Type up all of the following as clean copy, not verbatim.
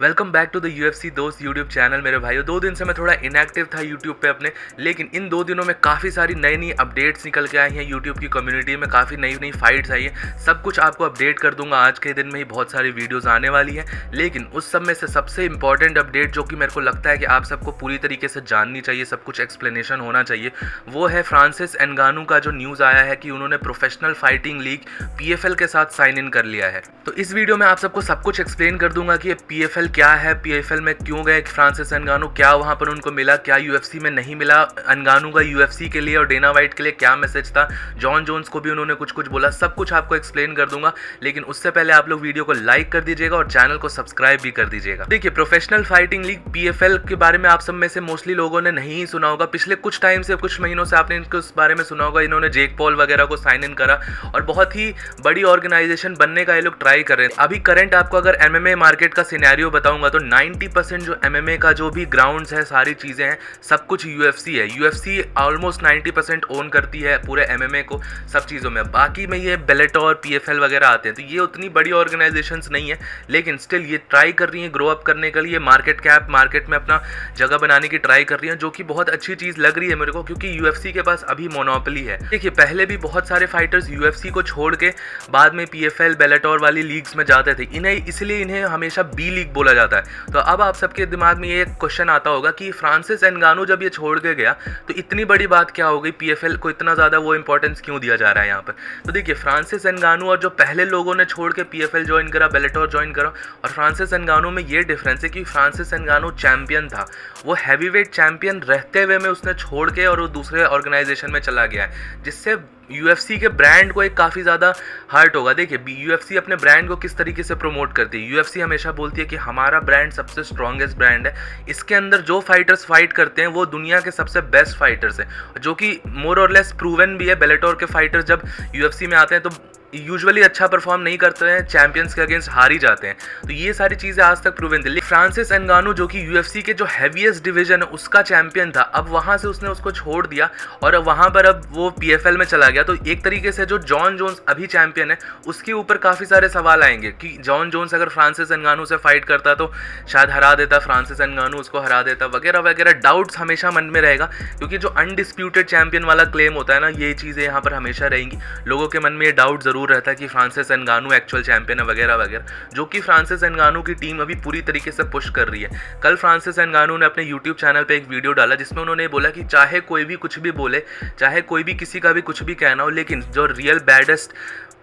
Welcome back to the UFC दोस्त YouTube channel. मेरे भाइयों, 2 दिन से मैं थोड़ा इनएक्टिव था यूट्यूब पे अपने, लेकिन इन 2 दिनों में काफ़ी सारी नई नई अपडेट्स निकल के आई हैं यूट्यूब की कम्युनिटी में। काफ़ी नई नई फाइट्स आई हैं, सब कुछ आपको अपडेट कर दूंगा। आज के दिन में ही बहुत सारी वीडियोस आने वाली हैं, लेकिन उस सब में से सबसे इंपॉर्टेंट अपडेट जो कि मेरे को लगता है कि आप सबको पूरी तरीके से जाननी चाहिए, सब कुछ एक्सप्लेनेशन होना चाहिए, वो है फ्रांसिस एनगानू का जो न्यूज़ आया है कि उन्होंने प्रोफेशनल फाइटिंग लीग PFL के साथ साइन इन कर लिया है। तो इस वीडियो में आप सबको सब कुछ एक्सप्लेन कर दूंगा कि PFL क्या है, PFL में क्यों गए फ्रांसिस एनगानू, क्या वहां पर उनको मिला, क्या UFC में नहीं मिला एनगानू का UFC के लिए और डेना वाइट के लिए क्या मैसेज था, जॉन जोन्स को भी उन्होंने कुछ कुछ बोला, सब कुछ आपको एक्सप्लेन कर दूंगा। लेकिन उससे पहले आप लोग वीडियो को लाइक कर दीजिएगा और चैनल को सब्सक्राइब भी कर दीजिएगा। देखिए, प्रोफेशनल फाइटिंग लीग PFL के बारे में आप सब में से मोस्टली लोगों ने नहीं सुना होगा। पिछले कुछ टाइम से, कुछ महीनों से आपने इनके उस बारे में सुना होगा। इन्होंने जेक पॉल वगैरह को साइन इन करा और बहुत ही बड़ी ऑर्गेनाइजेशन बनने का ये लोग ट्राई कर रहे हैं। अभी करंट आपको अगर MMA मार्केट का सिनेरियो बताऊंगा तो 90% जो MMA का जो भी ग्राउंड्स है, सारी चीज़ें हैं, सब कुछ UFC है। UFC ऑलमोस्ट 90% ओन करती है पूरे MMA को, सब चीज़ों में। बाकी में ये बेलेटोर PFL वगैरह आते हैं, तो ये उतनी बड़ी ऑर्गेनाइजेशंस नहीं है, लेकिन स्टिल ये ट्राई कर रही हैं ग्रो अप करने के लिए, मार्केट कैप, मार्केट में अपना जगह बनाने की ट्राई कर रही हैं, जो कि बहुत अच्छी चीज़ लग रही है मेरे को, क्योंकि UFC के पास अभी मोनोपोली है। देखिए, पहले भी बहुत सारे फाइटर्स UFC को छोड़ के बाद में PFL, बेलेटोर वाली लीग्स में जाते थे। इसलिए इन्हें हमेशा B लीग बोला जाता है। तो अब आप सबके दिमाग में ये क्वेश्चन आता होगा कि फ्रांसिस एनगानू जब ये छोड़ के गया तो इतनी बड़ी बात क्या हो गई, PFL को इतना ज़्यादा वो इंपॉर्टेंस क्यों दिया जा रहा है यहाँ पर। तो देखिए, फ्रांसिस एनगानू और जो पहले लोगों ने छोड़ के PFL ज्वाइन करा, बेलेटोर ज्वाइन करा, और फ्रांसिस एनगानू में ये डिफरेंस है कि फ्रांसिस एनगानू चैंपियन था, वो हैवीवेट चैंपियन रहते हुए में उसने छोड़ के और वो दूसरे ऑर्गेनाइजेशन में चला गया है, जिससे UFC के ब्रांड को एक काफ़ी ज़्यादा हर्ट होगा। देखिए, UFC अपने ब्रांड को किस तरीके से प्रमोट करती है। UFC हमेशा बोलती है कि हमारा ब्रांड सबसे स्ट्रॉन्गेस्ट ब्रांड है, इसके अंदर जो फाइटर्स फाइट करते हैं वो दुनिया के सबसे बेस्ट फाइटर्स हैं, जो कि मोर और लेस प्रूवन भी है। बेलेटोर के फाइटर्स जब UFC में आते हैं तो यूजुअली अच्छा परफॉर्म नहीं करते हैं, चैंपियंस के अगेंस्ट हार ही जाते हैं। तो ये सारी चीज़ें आज तक प्रूवन थी। फ्रांसिस एनगानू जो कि UFC के जो हैवीएस्ट डिवीजन है उसका चैंपियन था, अब वहाँ से उसने उसको छोड़ दिया और वहाँ पर अब वो PFL में चला गया। तो एक तरीके से जो जॉन जोन्स अभी चैंपियन है उसके ऊपर काफ़ी सारे सवाल आएंगे कि जॉन जोन्स अगर फ्रांसिस एनगानू से फाइट करता तो शायद हरा देता, फ्रांसिस एनगानू उसको हरा देता, वगैरह वगैरह। डाउट्स हमेशा मन में रहेगा, क्योंकि जो अनडिस्प्यूटेड चैंपियन वाला क्लेम होता है ना, ये चीज़ें यहाँ पर हमेशा रहेंगी। लोगों के मन में ये डाउट ज़रूर रहता है कि फ्रांसिस एनगानू एक्चुअल चैंपियन है, वगैरह वगैरह, जो कि फ्रांसिस एनगानू की टीम अभी पूरी तरीके से पुश कर रही है। कल फ्रांसिस एनगानू ने अपने यूट्यूब चैनल पे एक वीडियो डाला जिसमें उन्होंने बोला कि चाहे कोई भी कुछ भी बोले, चाहे कोई भी किसी का भी कुछ भी कहना हो, लेकिन जो रियल बैडेस्ट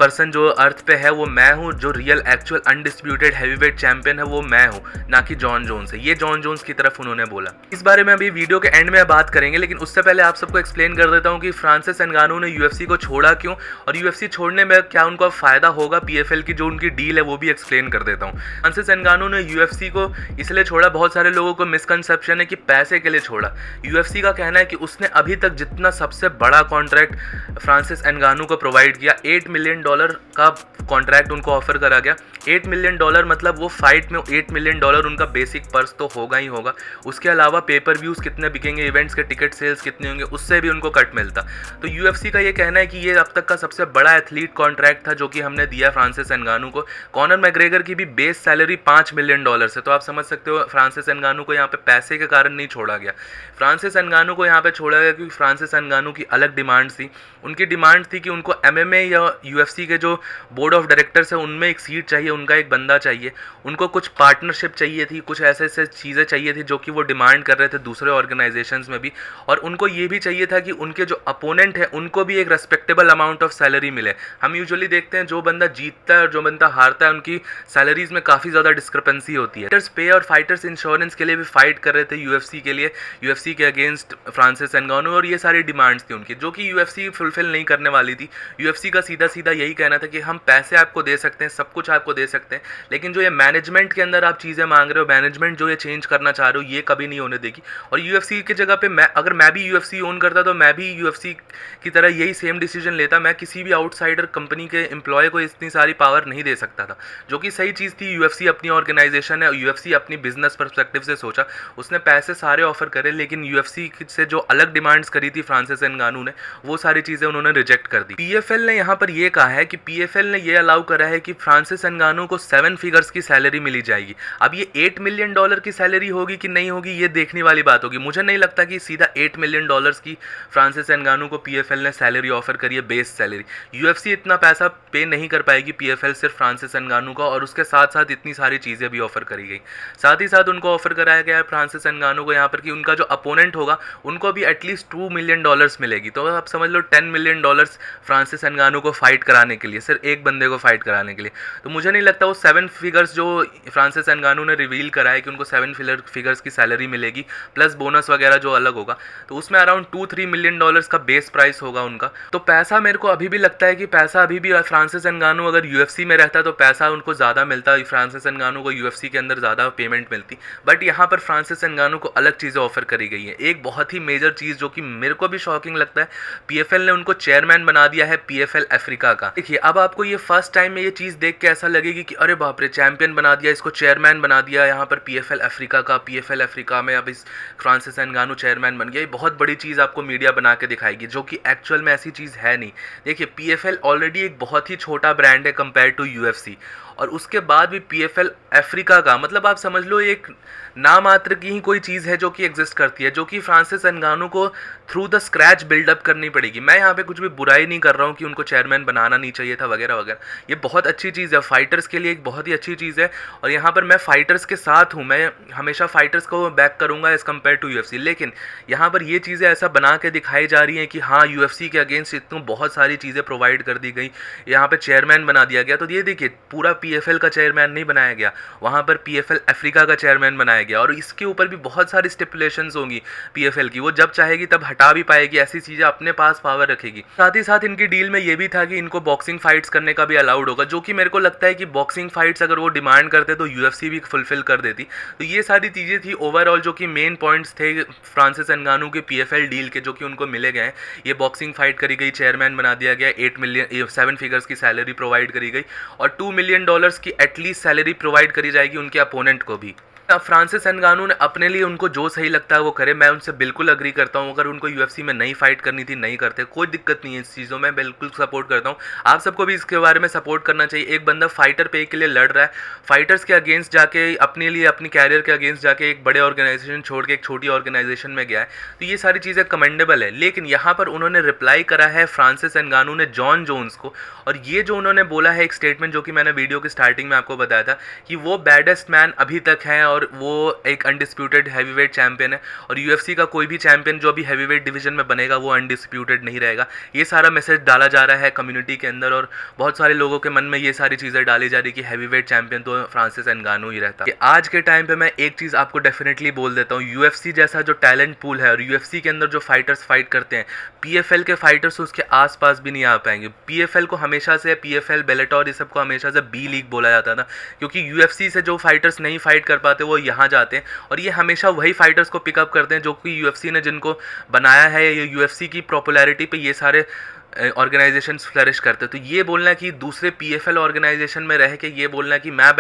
पर्सन जो अर्थ पे है वो मैं हूँ, जो real actual undisputed heavyweight champion है वो मैं हूँ, ना कि जॉन जोन्स है। ये जॉन जोन्स की तरफ उन्होंने बोला। इस बारे में अभी वीडियो के एंड में बात करेंगे, लेकिन उससे पहले आप सबको एक्सप्लेन कर देता हूँ कि फ्रांसिस एनगानू ने UFC को छोड़ा क्यों और UFC छोड़ने में क्या उनको फायदा होगा, PFL की जो उनकी डील है वो भी एक्सप्लेन कर देता हूँ। फ्रांसिस एनगानू ने UFC को इसलिए छोड़ा, बहुत सारे लोगों को मिसकंसेप्शन है कि पैसे के लिए छोड़ा। UFC का कहना है कि उसने अभी तक जितना सबसे बड़ा कॉन्ट्रैक्ट फ्रांसिस एनगानू को प्रोवाइड किया, $8 मिलियन का कॉन्ट्रैक्ट उनको ऑफर करा गया। $8 मिलियन मतलब वो फाइट में $8 मिलियन उनका बेसिक पर्स तो होगा ही होगा। उसके अलावा पेपर व्यूज कितने बिकेंगे, इवेंट्स के टिकट सेल्स कितने होंगे, उससे भी उनको कट मिलता। तो UFC का ये कहना है कि ये अब तक का सबसे बड़ा एथलीट कॉन्ट्रैक्ट था जो कि हमने दिया फ्रांसिस एनगानू को। कॉनर मैग्रेगर की भी बेस सैलरी $5 मिलियन है। तो आप समझ सकते हो फ्रांसिस एनगानू को यहाँ पे पैसे के कारण नहीं छोड़ा गया। फ्रांसिस एनगानू को यहाँ पे छोड़ा गया क्योंकि फ्रांसिस एनगानू की अलग डिमांड थी। उनकी डिमांड थी कि उनको MMA या UFC के जो बोर्ड ऑफ डायरेक्टर्स है उनमें एक सीट चाहिए, उनका एक बंदा चाहिए, उनको कुछ पार्टनरशिप चाहिए थी, कुछ ऐसे ऐसे चीज़ें चाहिए थी जो कि वो डिमांड कर रहे थे दूसरे ऑर्गेनाइजेशंस में भी। और उनको ये भी चाहिए था कि उनके जो अपोनेंट है उनको भी एक रेस्पेक्टेबल अमाउंट ऑफ सैलरी मिले। हम यूजुअली देखते हैं जो बंदा जीतता है और जो बंदा हारता है उनकी सैलरीज में काफ़ी ज़्यादा डिस्क्रिपेंसी होती है। फाइटर्स पे और फाइटर्स इंश्योरेंस के लिए भी फाइट कर रहे थे UFC के लिए, UFC के अगेंस्ट फ्रांसिस एनगानू, और ये सारी डिमांड्स थी उनकी जो कि UFC फुलफिल नहीं करने वाली थी। UFC का सीधा सीधा यही कहना था कि हम पैसे आपको दे सकते हैं, सब कुछ आपको दे सकते हैं, लेकिन जो ये मैनेजमेंट के अंदर आप चीज़ें मांग रहे हो, मैनेजमेंट जो ये चेंज करना चाह रहे हो, ये कभी नहीं होने देगी। और UFC की जगह पे अगर मैं भी UFC ओन करता तो मैं भी UFC की तरह यही सेम डिसीजन लेता। मैं किसी भी आउटसाइडर कंपनी के एम्प्लॉय को इतनी सारी पावर नहीं दे सकता था, जो कि सही चीज़ थी। UFC अपनी ऑर्गेनाइजेशन है, UFC अपनी बिजनेस परस्पेक्टिव से सोचा, उसने पैसे सारे ऑफर करे, लेकिन UFC से जो अलग डिमांड्स करी थी फ्रांसिस एनगानू ने, वो सारी चीज़ें उन्होंने रिजेक्ट कर दी। PFL ने यहाँ पर ये कहा है कि पीएफएल ने ये अलाउ करा है कि फ्रांसिस एंगानो को 7 फिगर्स की सैलरी मिली जाएगी। अब ये $8 मिलियन की सैलरी होगी कि नहीं होगी, ये देखने वाली बात होगी। मुझे नहीं लगता कि सीधा $8 मिलियन की फ्रांसिस एंगानो को पीएफएल ने सैलरी ऑफर करी है, बेस सैलरी। यूएफसी इतना पैसा पे नहीं कर पाएगी पीएफएल सिर्फ फ्रांसिस एंगानो का, और उसके साथ साथ इतनी सारी चीज़ें भी ऑफर करी गई। साथ ही साथ उनको ऑफर कराया गया है फ्रांसिस एंगानो को यहाँ पर कि उनका जो अपोनेंट होगा उनको भी एटलीस्ट $2 मिलियन मिलेगी। तो आप समझ लो $10 मिलियन फ्रांसिस एंगानो को फाइट कराने के लिए, सिर्फ एक बंदे को फाइट कराने के लिए। तो मुझे नहीं लगता वो 7 फिगर्स जो फ्रांसिस एंगानो ने रिवील करा है कि उनको 7 फिगर्स की सैलरी मिलेगी प्लस बोनस वगैरह जो अलग होगा, तो उसमें अराउंड $2-3 मिलियन का बेस प्राइस होगा उनका। तो पैसा मेरे को अभी भी लगता है कि पैसा अभी भी फ्रांसिस एंगानो अगर यूएफसी में रहता तो पैसा उनको ज़्यादा मिलता, फ्रांसिस एंगानो को यूएफसी के अंदर ज़्यादा पेमेंट मिलती। बट यहाँ पर फ्रांसिस एंगानो को अलग चीज़ें ऑफर करी गई है। एक बहुत ही मेजर चीज़ जो कि मेरे को भी शॉकिंग लगता है, पीएफएल ने उनको चेयरमैन बना दिया है पीएफएल अफ्रीका का। देखिए अब आपको ये फर्स्ट टाइम में ये चीज़ देख के ऐसा लगेगी कि अरे बाप रे, चैंपियन बना दिया, इसको चेयरमैन बना दिया यहाँ पर पीएफएल अफ्रीका का। पीएफएल अफ्रीका में अब इस फ्रांसिस एंगानो चेयरमैन बन गया। ये बहुत बड़ी चीज़ आपको मीडिया बना के दिखाएगी, जो कि एक्चुअल में ऐसी चीज़ है नहीं। देखिए पीएफएल ऑलरेडी एक बहुत ही छोटा ब्रांड है कंपेयर टू यूएफसी, और उसके बाद भी पीएफएल अफ्रीका का मतलब आप समझ लो एक नामात्र की ही कोई चीज़ है जो कि एग्जिस्ट करती है, जो कि फ्रांसिस एंगानो को थ्रू द स्क्रैच बिल्डअप करनी पड़ेगी। मैं यहाँ पे कुछ भी बुराई नहीं कर रहा हूँ कि उनको चेयरमैन बनाना नहीं चाहिए था वगैरह वगैरह, ये बहुत अच्छी चीज़ है, फाइटर्स के लिए एक बहुत ही अच्छी चीज़ है। और यहाँ पर मैं फाइटर्स के साथ हूँ, मैं हमेशा फाइटर्स को बैक करूँगा एज़ कम्पेयर टू यूएफसी। लेकिन यहाँ पर ये चीज़ें ऐसा बना के दिखाई जा रही हैं कि हाँ यूएफसी के अगेंस्ट इतनी बहुत सारी चीज़ें प्रोवाइड कर दी गई, यहाँ पर चेयरमैन बना दिया गया। तो ये देखिए पूरा पीएफएल का चेयरमैन नहीं बनाया गया, वहाँ पर पीएफएल अफ्रीका का चेयरमैन बनाया गया। और इसके ऊपर भी बहुत सारी स्टिपुलेशंस होंगी पीएफएल की, वो जब चाहेगी तब हटा भी पाएगी, ऐसी चीज़ें अपने पास पावर रखेगी। साथ ही साथ इनकी डील में ये भी था कि इनको बॉक्सिंग फाइट्स करने का भी अलाउड होगा, जो कि मेरे को लगता है कि बॉक्सिंग फाइट्स अगर वो डिमांड करते तो यूएफसी भी फुलफिल कर देती। तो ये सारी चीज़ें थी ओवरऑल जो कि मेन पॉइंट्स थे फ्रांसिस एंगानो के पीएफएल डील के, जो कि उनको मिले गए हैं। ये बॉक्सिंग फाइट करी गई, चेयरमैन बना दिया गया, 7 फिगर्स की सैलरी प्रोवाइड करी गई, और $2 मिलियन की एटलीस्ट सैलरी प्रोवाइड करी जाएगी उनके अपोनेंट को भी। अब फ्रांसिस एंगानो ने अपने लिए उनको जो सही लगता है वो करे, मैं उनसे बिल्कुल अग्री करता हूँ। अगर उनको यूएफसी में नहीं फाइट करनी थी नहीं करते, कोई दिक्कत नहीं है इस चीज़ों में, बिल्कुल सपोर्ट करता हूँ। आप सबको भी इसके बारे में सपोर्ट करना चाहिए। एक बंदा फाइटर पे के लिए लड़ रहा है, फाइटर्स के अगेंस्ट जाके अपने लिए अपनी कैरियर के अगेंस्ट जाके एक बड़े ऑर्गेनाइजेशन छोड़ के एक छोटी ऑर्गेनाइजेशन में गया है, तो ये सारी चीज़ें कमेंडेबल है। लेकिन यहाँ पर उन्होंने रिप्लाई करा है फ्रांसिस एंगानो ने जॉन जोन्स को, और ये जो उन्होंने बोला है एक स्टेटमेंट जो कि मैंने वीडियो की स्टार्टिंग में आपको बताया था कि वो बैडेस्ट मैन अभी तक हैं और वो एक अनडिस्प्यूटेड हैवीवेट चैंपियन है, और यूएफसी का कोई भी चैंपियन जो अभी हैवीवेट डिवीजन में बनेगा वो अनडिस्प्यूटेड नहीं रहेगा। ये सारा मैसेज डाला जा रहा है कम्युनिटी के अंदर, और बहुत सारे लोगों के मन में ये सारी चीज़ें डाली जा रही कि हैवीवेट चैंपियन तो फ्रांसिस एंगानो ही रहता है। आज के टाइम पे मैं एक चीज़ आपको डेफिनेटली बोल देता हूँ, यूएफसी जैसा जो टैलेंट पूल है और यूएफसी के अंदर जो फाइटर्स फाइट करते हैं, पीएफएल के फाइटर्स उसके आसपास भी नहीं आ पाएंगे। पीएफएल को हमेशा से, पीएफएल, बेलेटोर, ये सबको हमेशा से बी लीग बोला जाता था, क्योंकि यूएफसी से जो फाइटर्स नहीं फाइट कर पाते वो यहाँ जाते हैं, और ये हमेशा वही फाइटर्स को पिकअप करते हैं जो कि यूएफसी ने जिनको बनाया है, ये यूएफसी की पॉपुलैरिटी पे ये सारे ऑर्गेनाइजेशंस फ्लरिश करते। तो ये बोलना कि दूसरे पीएफएल ऑर्गेनाइजेशन में रह के ये बोलना कि मैं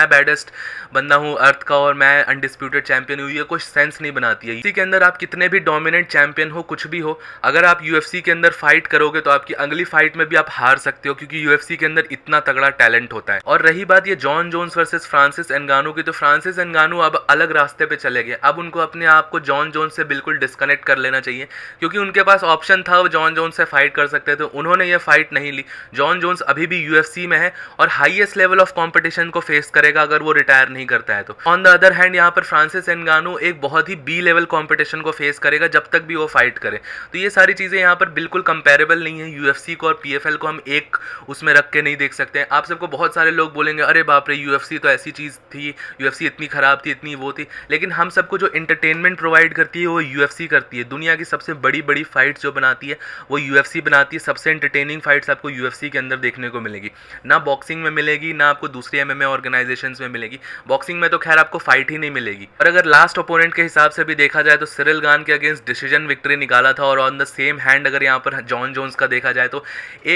बैडेस्ट बंदा हूँ अर्थ का और मैं अनडिस्प्यूटेड चैंपियन हूँ, ये कुछ सेंस नहीं बनाती है। इसी के अंदर आप कितने भी डोमिनेंट चैंपियन हो, कुछ भी हो, अगर आप यूएफसी के अंदर फाइट करोगे तो आपकी अगली फाइट में भी आप हार सकते हो, क्योंकि यूएफसी के अंदर इतना तगड़ा टैलेंट होता है। और रही बात ये जॉन जोन्स वर्सेस फ्रांसिस एंगानो की, तो फ्रांसिस एंगानो अब अलग रास्ते पे चले गए। अब उनको अपने आप को जॉन जोन्स से बिल्कुल डिस्कनेक्ट कर लेना चाहिए, क्योंकि उनके पास ऑप्शन था वो जॉन जोन्स से फाइट कर सकते थे, उन्होंने ये फाइट नहीं ली। जॉन जोन्स अभी भी यूएफसी में है और हाईएस्ट लेवल ऑफ कंपटीशन को फेस करेगा अगर वो रिटायर नहीं करता है तो। ऑन द अदर हैंड यहाँ पर फ्रांसिस एंगानो एक बहुत ही बी लेवल कंपटीशन को फेस करेगा जब तक भी वो फाइट करे। तो ये सारी चीज़ें यहाँ पर बिल्कुल कंपेरेबल नहीं है। यूएफसी को और पीएफएल को हम एक उसमें रख के नहीं देख सकते हैं। आप सबको बहुत सारे लोग बोलेंगे अरे बाप रे यूएफसी तो ऐसी चीज़ थी, यूएफसी इतनी ख़राब थी, इतनी वो थी, लेकिन हम सबको जो एंटरटेनमेंट प्रोवाइड करती है वो यूएफसी करती है। दुनिया की सबसे बड़ी बड़ी फाइट्स जो बनाती है वो यूएफसी बनाती है। सबसे एंटरटेनिंग फाइट्स आपको यूएफसी के अंदर देखने को मिलेगी, ना बॉक्सिंग में मिलेगी, ना आपको दूसरी एमएमए ऑर्गेनाइजेशन ऑर्गेनाइजेशंस में मिलेगी, बॉक्सिंग में तो खैर आपको फाइट ही नहीं मिलेगी। और अगर लास्ट ओपोनेंट के हिसाब से भी देखा जाए तो सिरिल गान के अगेंस्ट डिसीजन विक्ट्री निकाला था, और ऑन द सेम हैंड अगर यहाँ पर जॉन जोन्स का देखा जाए तो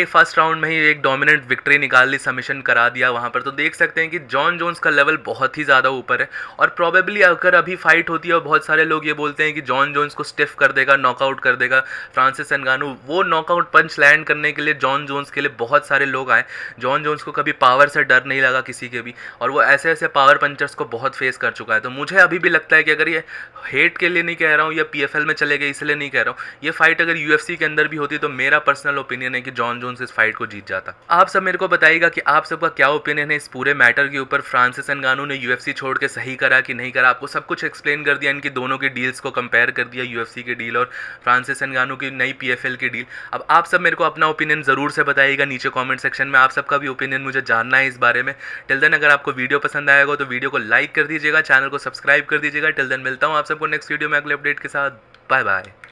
फर्स्ट राउंड में ही एक डोमिनेंट विक्ट्री निकाल ली, सबमिशन करा दिया वहाँ पर। तो देख सकते हैं कि जॉन जोन्स का लेवल बहुत ही ज़्यादा ऊपर है, और प्रोबेबली अगर अभी फाइट होती है और बहुत सारे लोग ये बोलते हैं कि जॉन जोन्स को स्टिफ कर देगा, नॉकआउट कर देगा फ्रांसिस एंगानू, वो नॉकआउट पंच लैंड करने के लिए जॉन जोन्स के लिए बहुत सारे लोग आए। जॉन जोन्स को कभी पावर से डर नहीं लगा किसी के भी, और वो ऐसे ऐसे पावर पंचर्स को बहुत फेस कर चुका है। तो मुझे अभी भी लगता है कि अगर ये हेट के लिए नहीं कह रहा हूँ या पीएफएल में चले गए इसलिए नहीं कह रहा हूँ, ये फाइट अगर यूएफसी के अंदर भी होती तो मेरा पर्सनल ओपिनियन है कि जॉन जोन्स इस फाइट को जीत जाता। आप सब मेरे को बताइएगा कि आप सबका क्या ओपिनियन है इस पूरे मैटर के ऊपर। फ्रांसिस एंगानू ने यूएफसी छोड़ के सही करा कि नहीं करा? आपको सब कुछ एक्सप्लेन कर दिया, इनकी दोनों की डील्स को कंपेयर कर दिया, यूएफसी की डील और फ्रांसिस एंगानू की नई पीएफएल की डील। अब आप सब मेरे को अपना ओपिनियन ज़रूर से बताइएगा नीचे कमेंट सेक्शन में, आप सबका भी ओपिनियन मुझे जानना है इस बारे में। टिल देन अगर आपको वीडियो पसंद आएगा तो वीडियो को लाइक कर दीजिएगा, चैनल को सब्सक्राइब कर दीजिएगा। टिल देन मिलता हूँ आप सबको नेक्स्ट वीडियो में अगले अपडेट के साथ। Bye bye.